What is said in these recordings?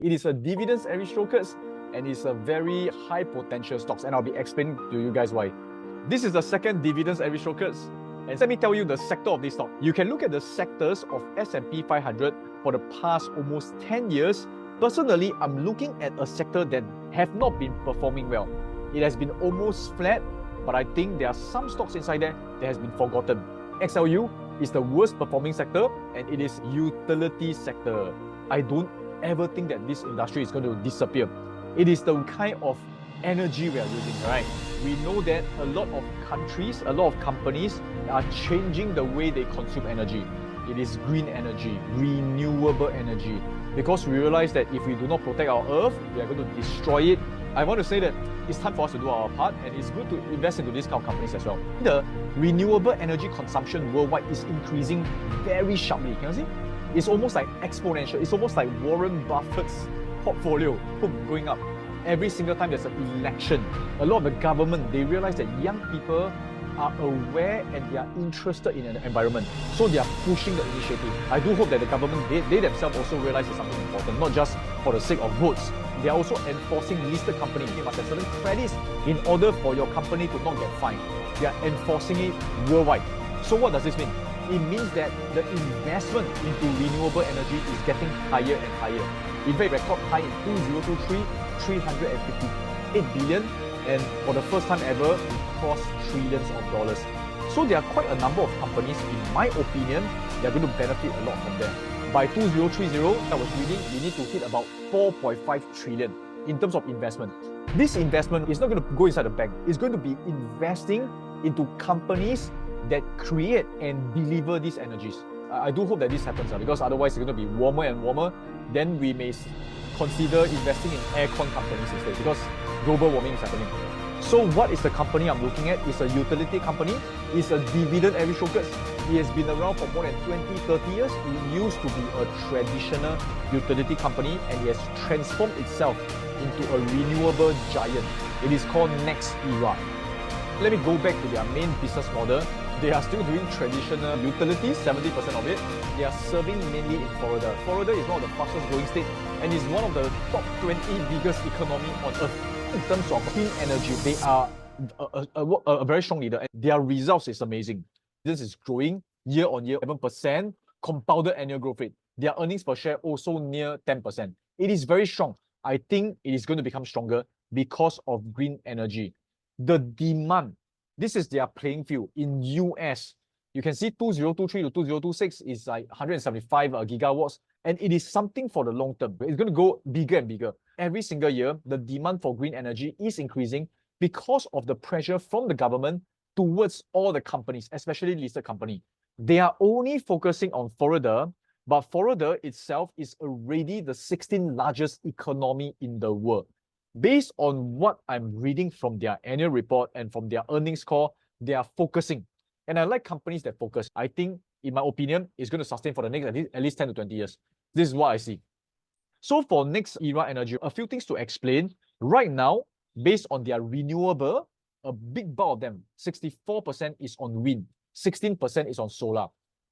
It is a dividends aristocrats and it's a very high potential stocks, and I'll be explaining to you guys why. This is the second dividends aristocrats, and let me tell you the sector of this stock. You can look at the sectors of S&P 500 for the past almost 10 years. Personally, I'm looking at a sector that have not been performing well. It has been almost flat, but I think there are some stocks inside there that has been forgotten. XLU is the worst performing sector, and it is utility sector. I don't ever think that this industry is going to disappear. It is the kind of energy we are using, right? We know that a lot of countries, a lot of companies are changing the way they consume energy. It is green energy, renewable energy, because we realize that if we do not protect our earth, we are going to destroy it. I want to say that it's time for us to do our part, and it's good to invest into these kind of companies as well. The renewable energy consumption worldwide is increasing very sharply. Can you see? It's almost like exponential. It's almost like Warren Buffett's portfolio going up. Every single time there's an election, a lot of the government, they realize that young people are aware and they are interested in the environment. So they are pushing the initiative. I do hope that the government, they themselves also realize it's something important, not just for the sake of votes. They are also enforcing listed companies. You must have certain credits in order for your company to not get fined. They are enforcing it worldwide. So what does this mean? It means that the investment into renewable energy is getting higher and higher. In fact, record high in 2023, 358 billion, and for the first time ever, it crossed trillions of dollars. So there are quite a number of companies, in my opinion, they are going to benefit a lot from there. By 2030, I was reading, we need to hit about 4.5 trillion in terms of investment. This investment is not going to go inside the bank. It's going to be investing into companies that create and deliver these energies. I do hope that this happens, because otherwise it's going to be warmer and warmer. Then we may consider investing in aircon companies instead, because global warming is happening. So what is the company I'm looking at? It's a utility company. It's a dividend aristocrat. It has been around for more than 20, 30 years. It used to be a traditional utility company, and it has transformed itself into a renewable giant. It is called NextEra. Let me go back to their main business model. They are still doing traditional utilities, 70% of it. They are serving mainly in Florida. Florida is one of the fastest growing states and is one of the top 20 biggest economy on earth. In terms of clean energy, they are a very strong leader, and their results is amazing. This is growing year on year, 7% compounded annual growth rate. Their earnings per share also near 10%. It is very strong. I think it is going to become stronger because of green energy. The demand, this is their playing field in US. You can see 2023 to 2026 is like 175 gigawatts, and it is something for the long term. It's going to go bigger and bigger. Every single year, the demand for green energy is increasing because of the pressure from the government towards all the companies, especially listed companies. They are only focusing on Florida, but Florida itself is already the 16th largest economy in the world. Based on what I'm reading from their annual report and from their earnings call, they are focusing. And I like companies that focus. I think, in my opinion, it's going to sustain for the next at least 10 to 20 years. This is what I see. So for NextEra Energy, a few things to explain. Right now, based on their renewable, a big bulk of them, 64% is on wind, 16% is on solar.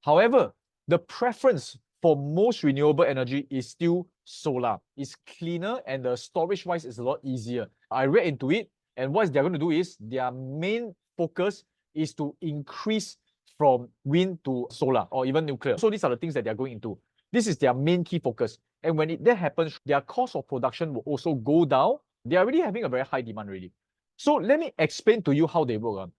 However, the preference for most renewable energy is still solar. It's cleaner, and the storage-wise is a lot easier. I read into it, and what they're going to do is their main focus is to increase from wind to solar or even nuclear. So these are the things that they're going into. This is their main key focus. And when that happens, their cost of production will also go down. They are already having a very high demand already. So let me explain to you how they work.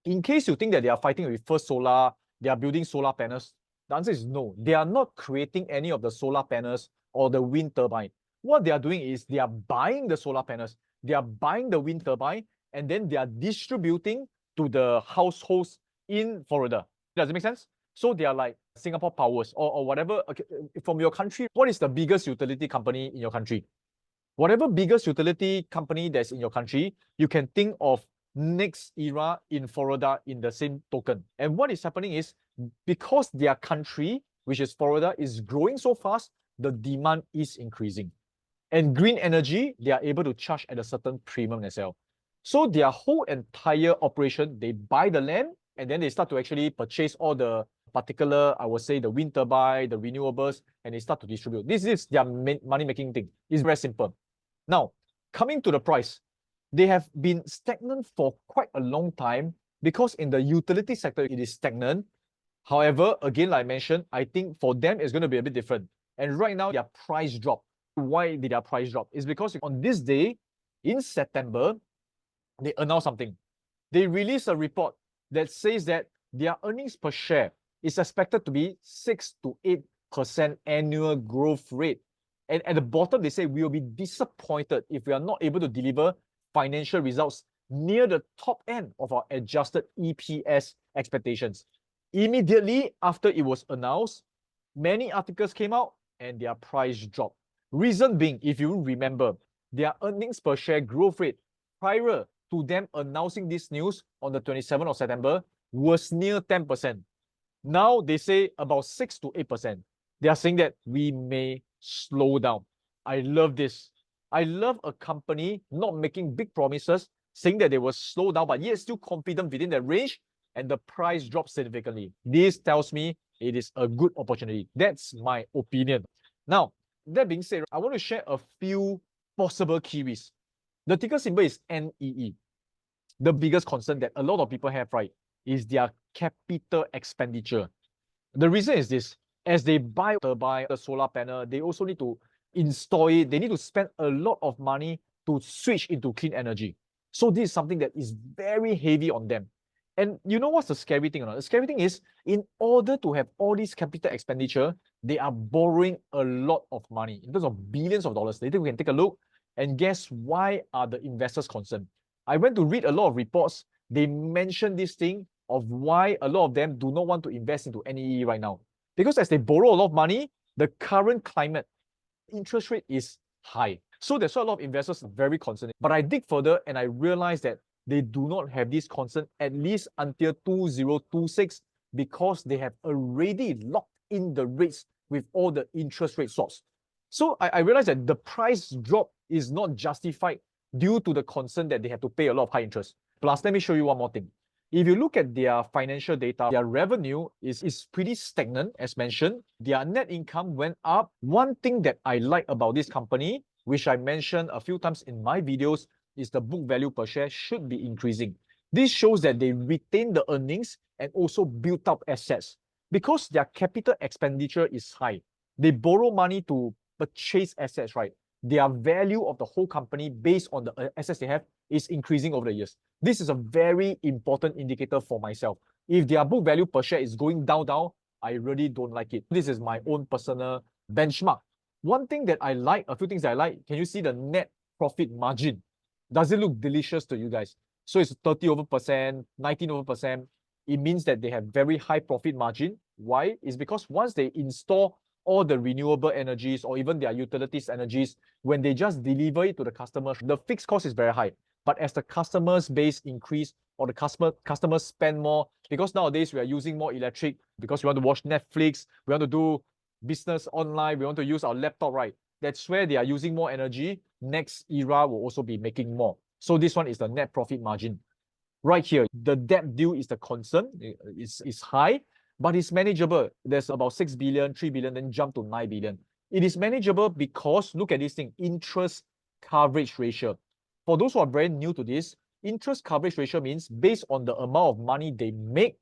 In case you think that they are fighting with First Solar, they are building solar panels, the answer is no. They are not creating any of the solar panels or the wind turbine. What they are doing is they are buying the solar panels, they are buying the wind turbine, and then they are distributing to the households in Florida. Does it make sense? So they are like Singapore Powers or whatever. Okay, from your country, what is the biggest utility company in your country? Whatever biggest utility company that's in your country, you can think of NextEra in Florida in the same token. And what is happening is, because their country, which is Florida, is growing so fast, the demand is increasing. And green energy, they are able to charge at a certain premium as well. So their whole entire operation, they buy the land, and then they start to actually purchase all the particular, I would say the wind turbine, the renewables, and they start to distribute. This is their money-making thing. It's very simple. Now, coming to the price, they have been stagnant for quite a long time because in the utility sector, it is stagnant. However, again, like I mentioned, I think for them, it's going to be a bit different. And right now, their price drop. Why did their price drop? It's because on this day, in September, they announced something. They released a report that says that their earnings per share is expected to be 6 to 8% annual growth rate. And at the bottom, they say we will be disappointed if we are not able to deliver financial results near the top end of our adjusted EPS expectations. Immediately after it was announced, many articles came out and their price dropped. Reason being, if you remember, their earnings per share growth rate prior to them announcing this news on the 27th of September was near 10%. Now they say about 6 to 8%. They are saying that we may slow down. I love this. I love a company not making big promises, saying that they will slow down, but yet still confident within the range, and the price drops significantly. This tells me it is a good opportunity. That's my opinion. Now, that being said, I want to share a few possible key risks. The ticker symbol is NEE. The biggest concern that a lot of people have, right, is their capital expenditure. The reason is this: as they buy the solar panel, they also need to install it. They need to spend a lot of money to switch into clean energy. So this is something that is very heavy on them. And you know what's the scary thing or not? The scary thing is, in order to have all this capital expenditure, they are borrowing a lot of money in terms of billions of dollars. Later we can take a look and guess why are the investors concerned. I went to read a lot of reports. They mentioned this thing of why a lot of them do not want to invest into NEE right now. Because as they borrow a lot of money, the current climate, interest rate is high. So that's why a lot of investors are very concerned. But I dig further and I realized that they do not have this concern at least until 2026 because they have already locked in the rates with all the interest rate swaps. So I realized that the price drop is not justified due to the concern that they have to pay a lot of high interest. Plus, let me show you one more thing. If you look at their financial data, their revenue is pretty stagnant, as mentioned. Their net income went up. One thing that I like about this company, which I mentioned a few times in my videos, is the book value per share should be increasing. This shows that they retain the earnings and also built up assets. Because their capital expenditure is high, they borrow money to purchase assets, right? Their value of the whole company based on the assets they have is increasing over the years. This is a very important indicator for myself. If their book value per share is going down, I really don't like it. This is my own personal benchmark. One thing that I like, a few things that I like, can you see the net profit margin? Does it look delicious to you guys? So it's 30 over percent, 19 over percent. It means that they have very high profit margin. Why? It's because once they install all the renewable energies or even their utilities energies, when they just deliver it to the customers, the fixed cost is very high. But as the customers base increase or the customers spend more, because nowadays we are using more electric because we want to watch Netflix, we want to do business online, we want to use our laptop, right? That's where they are using more energy. NextEra will also be making more. So this one is the net profit margin. Right here, the debt due is the concern. It's high, but it's manageable. There's about 6 billion, 3 billion, then jump to 9 billion. It is manageable because, look at this thing, interest coverage ratio. For those who are very new to this, interest coverage ratio means based on the amount of money they make,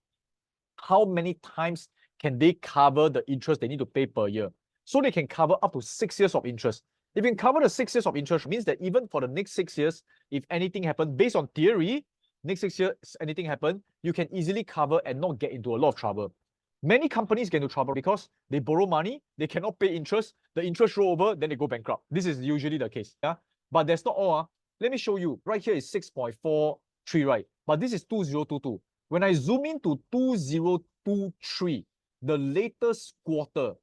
how many times can they cover the interest they need to pay per year. So they can cover up to 6 years of interest. If you can cover the 6 years of interest, it means that even for the next 6 years, if anything happens, based on theory, next 6 years, anything happen, you can easily cover and not get into a lot of trouble. Many companies get into trouble because they borrow money, they cannot pay interest, the interest roll over, then they go bankrupt. This is usually the case. Yeah? But that's not all. Let me show you. Right here is 6.43, right? But this is 2022. When I zoom into 2023, the latest quarter,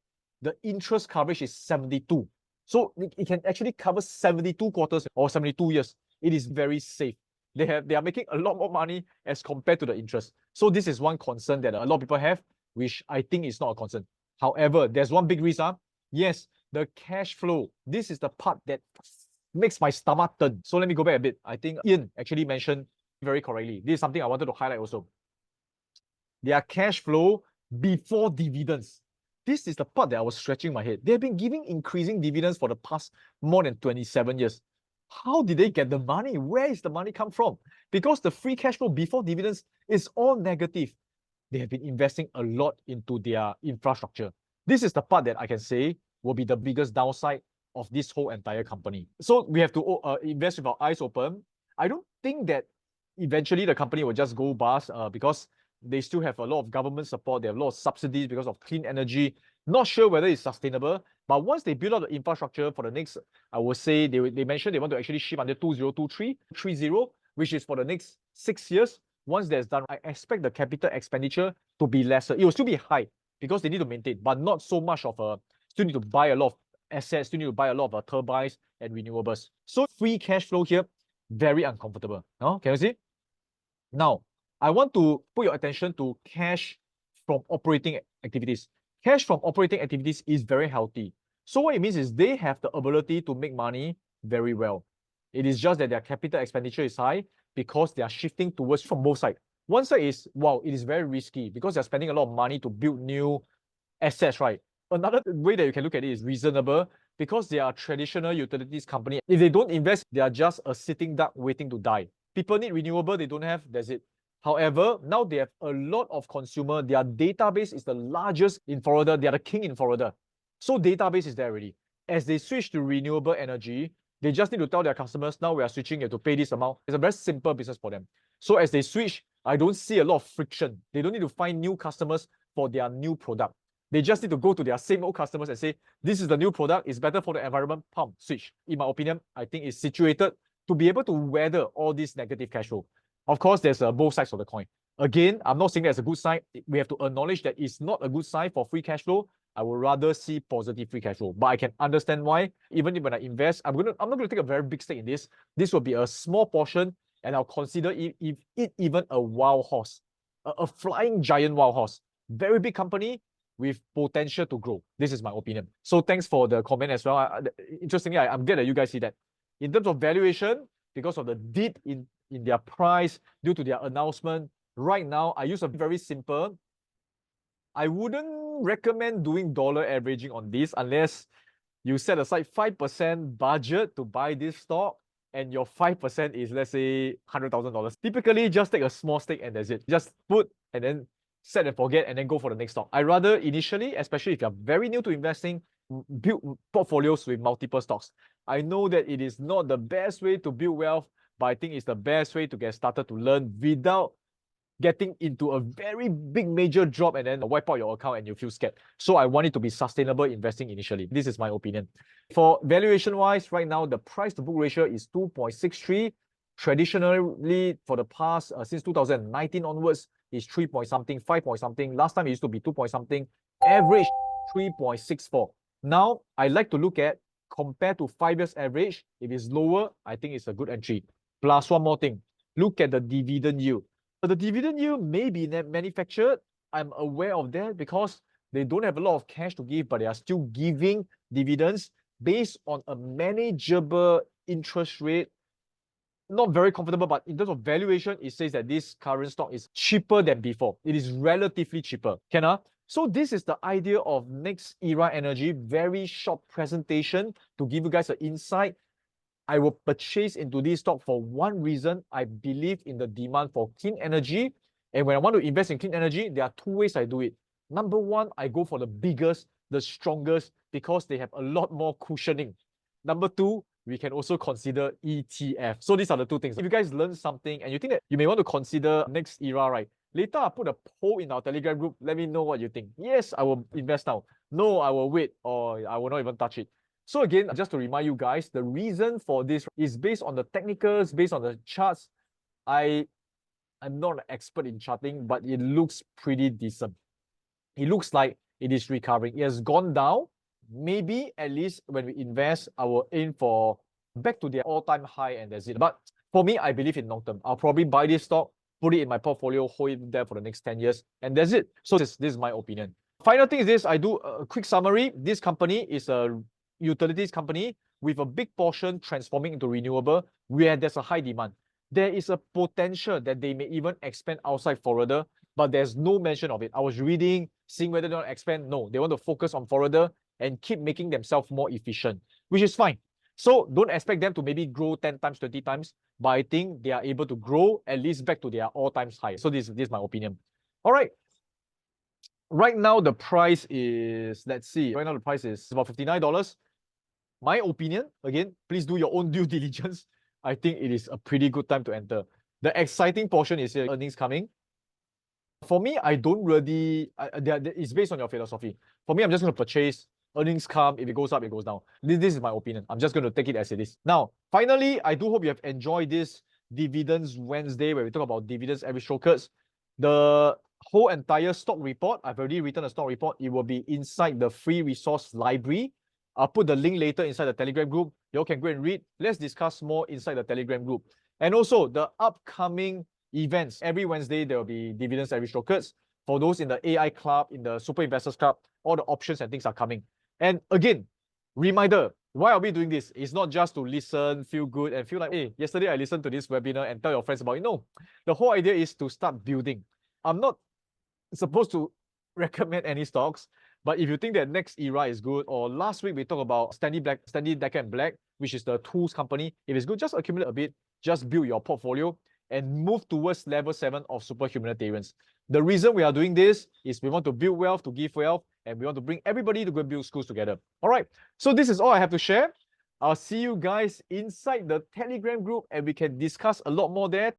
the interest coverage is 72. So it can actually cover 72 quarters or 72 years. It is very safe. They are making a lot more money as compared to the interest. So this is one concern that a lot of people have, which I think is not a concern. However, there's one big risk. Yes, the cash flow. This is the part that makes my stomach turn. So let me go back a bit. I think Ian actually mentioned very correctly. This is something I wanted to highlight also. Their cash flow, before dividends. This is the part that I was scratching my head. They have been giving increasing dividends for the past more than 27 years. How did they get the money? Where is the money come from? Because the free cash flow before dividends is all negative. They have been investing a lot into their infrastructure. This is the part that I can say will be the biggest downside of this whole entire company. So we have to invest with our eyes open. I don't think that eventually the company will just go bust because they still have a lot of government support. They have a lot of subsidies because of clean energy. Not sure whether it's sustainable, but once they build out the infrastructure for the next, I would say they mentioned they want to actually ship until 2023, which is for the next 6 years. Once that's done, I expect the capital expenditure to be lesser. It will still be high because they need to maintain, but not so much of a, still need to buy a lot of assets, still need to buy a lot of turbines and renewables. So free cash flow here, very uncomfortable. Can you see? Now, I want to put your attention to cash from operating activities. Cash from operating activities is very healthy. So what it means is they have the ability to make money very well. It is just that their capital expenditure is high because they are shifting towards from both sides. One side is, wow, it is very risky because they're spending a lot of money to build new assets, right? Another way that you can look at it is reasonable because they are traditional utilities company. If they don't invest, they are just a sitting duck waiting to die. People need renewable, they don't have, that's it. However, now they have a lot of consumer. Their database is the largest in Florida. They are the king in Florida. So database is there already. As they switch to renewable energy, they just need to tell their customers, now we are switching, you have to pay this amount. It's a very simple business for them. So as they switch, I don't see a lot of friction. They don't need to find new customers for their new product. They just need to go to their same old customers and say, this is the new product, it's better for the environment, pump, switch. In my opinion, I think it's situated to be able to weather all this negative cash flow. Of course, there's both sides of the coin. Again, I'm not saying that's a good sign. We have to acknowledge that it's not a good sign for free cash flow. I would rather see positive free cash flow. But I can understand why. Even when I invest, I'm not going to take a very big stake in this. This will be a small portion, and I'll consider it even a wild horse, a flying giant wild horse. Very big company with potential to grow. This is my opinion. So thanks for the comment as well. Interestingly, I'm glad that you guys see that. In terms of valuation, because of the dip in their price due to their announcement, right now, I use a very simple. I wouldn't recommend doing dollar averaging on this unless you set aside 5% budget to buy this stock and your 5% is, let's say, $100,000. Typically, just take a small stake and that's it. Just put and then set and forget and then go for the next stock. I rather initially, especially if you're very new to investing, build portfolios with multiple stocks. I know that it is not the best way to build wealth, but I think it's the best way to get started to learn without getting into a very big major drop and then wipe out your account and you feel scared. So I want it to be sustainable investing initially. This is my opinion. For valuation wise, right now the price to book ratio is 2.63. Traditionally, for the past since 2019 onwards, is 3 point something, 5 point something. Last time it used to be 2 point something. Average 3.64. Now I like to look at compared to 5 years average. If it's lower, I think it's a good entry. Plus one more thing, look at the dividend yield. The dividend yield may be manufactured. I'm aware of that because they don't have a lot of cash to give, but they are still giving dividends based on a manageable interest rate. Not very comfortable, but in terms of valuation, it says that this current stock is cheaper than before. It is relatively cheaper. So this is the idea of NextEra Energy. Very short presentation to give you guys an insight. I will purchase into this stock for one reason. I believe in the demand for clean energy. And when I want to invest in clean energy, there are two ways I do it. Number one, I go for the biggest, the strongest, because they have a lot more cushioning. Number two, we can also consider ETF. So these are the two things. If you guys learn something and you think that you may want to consider NextEra, right? Later, I'll put a poll in our Telegram group. Let me know what you think. Yes, I will invest now. No, I will wait, or I will not even touch it. So again, just to remind you guys, the reason for this is based on the technicals, based on the charts. I'm not an expert in charting, but it looks pretty decent. It looks like it is recovering. It has gone down. Maybe at least when we invest, I will aim for back to their all-time high and that's it. But for me, I believe in long term. I'll probably buy this stock, put it in my portfolio, hold it there for the next 10 years, and that's it. So this is my opinion. Final thing is this, I do a quick summary. This company is a utilities company with a big portion transforming into renewable where there's a high demand. There is a potential that they may even expand outside Florida, but there's no mention of it. I was reading seeing whether they want to expand. No, they want to focus on further and keep making themselves more efficient, which is fine. So don't expect them to maybe grow 10 times, 20 times, but I think they are able to grow at least back to their all-time high. So this is my opinion. All right. Right now, the price is, let's see, right now the price is about $59. My opinion, again, please do your own due diligence. I think it is a pretty good time to enter. The exciting portion is here, earnings coming. For me, I don't really, it's based on your philosophy. For me, I'm just going to purchase, earnings come, if it goes up, it goes down. This is my opinion. I'm just going to take it as it is. Now, finally, I do hope you have enjoyed this Dividends Wednesday where we talk about dividends average shortcuts. The whole entire stock report, I've already written a stock report. It will be inside the free resource library. I'll put the link later inside the Telegram group. You all can go and read. Let's discuss more inside the Telegram group. And also the upcoming events. Every Wednesday, there will be dividends average shortcuts. For those in the AI club, in the Super Investors Club, all the options and things are coming. And again, reminder, why are we doing this? It's not just to listen, feel good, and feel like, hey, yesterday I listened to this webinar and tell your friends about it. No, the whole idea is to start building. I'm not supposed to recommend any stocks, but if you think that NextEra is good, or last week we talked about Stanley Decker & Black, which is the tools company, if it's good, just accumulate a bit, just build your portfolio and move towards level 7 of superhumanitarians. The reason we are doing this is we want to build wealth, to give wealth, and we want to bring everybody to go build schools together. All right, so this is all I have to share. I'll see you guys inside the Telegram group and we can discuss a lot more there.